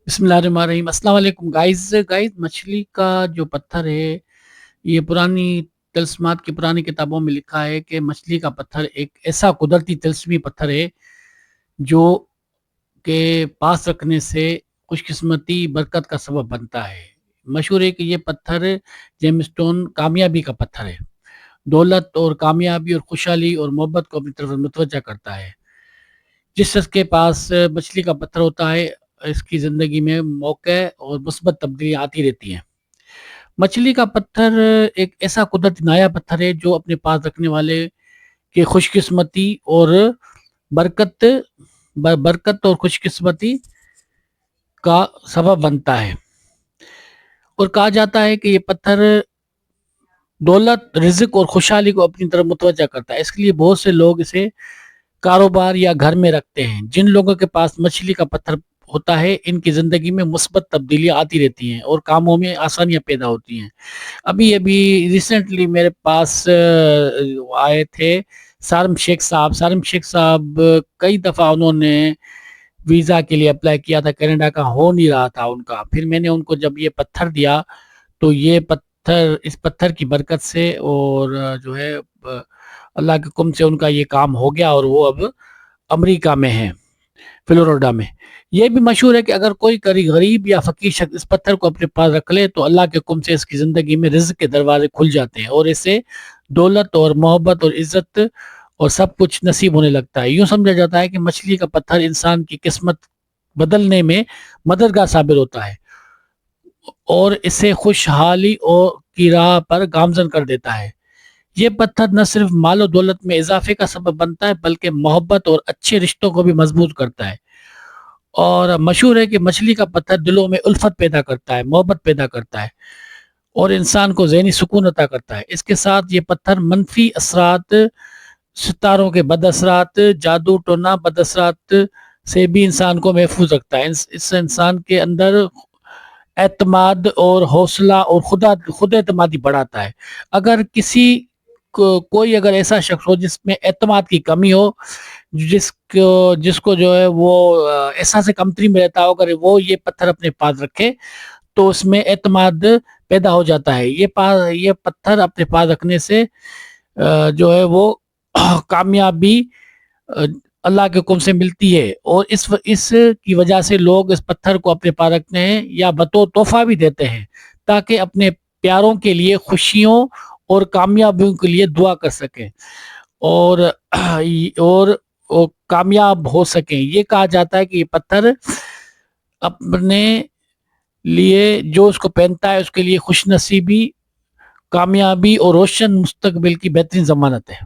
बिस्मिल्लाहिर्रहमानिर्रहीम। अस्सलाम वालेकुम गाइस मछली का जो पत्थर है, ये पुरानी तिल्स्मात की पुरानी किताबों में लिखा है कि मछली का पत्थर एक ऐसा कुदरती तिल्स्मी पत्थर है जो के पास रखने से खुशकिस्मती बरकत का सबब बनता है। मशहूर है कि ये पत्थर जेमस्टोन कामयाबी का पत्थर है, दौलत और कामयाबी और खुशहाली और मोहब्बत को अपनी तरफ मुतवज्जा करता है। जिस शख्स के पास मछली का पत्थर होता है, इसकी ज़िंदगी में मौके और मुस्बत तब्दीलियाँ आती रहती हैं। मछली का पत्थर एक ऐसा कुदरती नायाब पत्थर है जो अपने पास रखने वाले के खुशकिस्मती और बरकत बरकत और खुशकिस्मती का सबब बनता है। और कहा जाता है कि ये पत्थर दौलत, रिज़्क और खुशहाली को अपनी तरफ मुतवज्जा करता है। इसके लिए बहुत से लोग इसे कारोबार या घर में रखते हैं। जिन लोगों के पास मछली का पत्थर होता है, इनकी ज़िंदगी में मुस्बत तब्दीलियाँ आती रहती हैं और कामों में आसानियाँ पैदा होती हैं। अभी-अभी रिसेंटली मेरे पास आए थे सारम शेख साहब। सारम शेख साहब कई दफ़ा उन्होंने वीज़ा के लिए अप्लाई किया था, कनाडा का हो नहीं रहा था उनका। फिर मैंने उनको जब ये पत्थर दिया, तो ये पत्थर इस पत्थर की बरकत से और जो है अल्लाह के हुक्म से उनका ये काम हो गया और वो अब अमेरिका में हैं, फ्लोरिडा में। ये भी मशहूर है कि अगर कोई गरीब या फ़कीर शख्स इस पत्थर को अपने पास रख ले, तो अल्लाह के हुक्म से इसकी ज़िंदगी में रिज़्क के दरवाज़े खुल जाते हैं और इससे दौलत और मोहब्बत और इज़्ज़त और सब कुछ नसीब होने लगता है। यूँ समझा जाता है कि मछली का पत्थर इंसान की किस्मत बदलने में मददगार साबित होता है और इसे खुशहाली और की राह पर गामज़न कर देता है। ये पत्थर न सिर्फ मालो दौलत में इजाफे का सबब बनता है, बल्कि मोहब्बत और अच्छे रिश्तों को भी मजबूत करता है। और मशहूर है कि मछली का पत्थर दिलों में उल्फत पैदा करता है, मोहब्बत पैदा करता है और इंसान को ज़हनी सुकून अता करता है। इसके साथ ये पत्थर मनफी असरात, सितारों के बदअसरात, जादू टोना बदअसरात से भी इंसान को महफूज रखता है। इससे इंसान के अंदर एतमाद और हौसला और खुद एतमादी बढ़ाता है। अगर किसी को कोई अगर ऐसा शख्स हो जिसमें एतमाद की कमी हो, जिसको जिसको जो है वो एहसास कमतरी में रहता हो, अगर वो ये पत्थर अपने पास रखे, तो उसमें एतमाद पैदा हो जाता है। ये पत्थर अपने पास रखने से जो है वो कामयाबी अ, अल्लाह के हुक्म से मिलती है और इस की वजह से लोग इस पत्थर को अपने पास रखते हैं या बतौर तोहफ़ा भी देते हैं, ताकि अपने प्यारों के लिए खुशियों और कामयाबियों के लिए दुआ कर सकें और और कामयाब हो सकें। ये कहा जाता है कि ये पत्थर अपने लिए जो उसको पहनता है उसके लिए खुशनसीबी, कामयाबी और रोशन मुस्तकबिल की बेहतरीन ज़मानत है।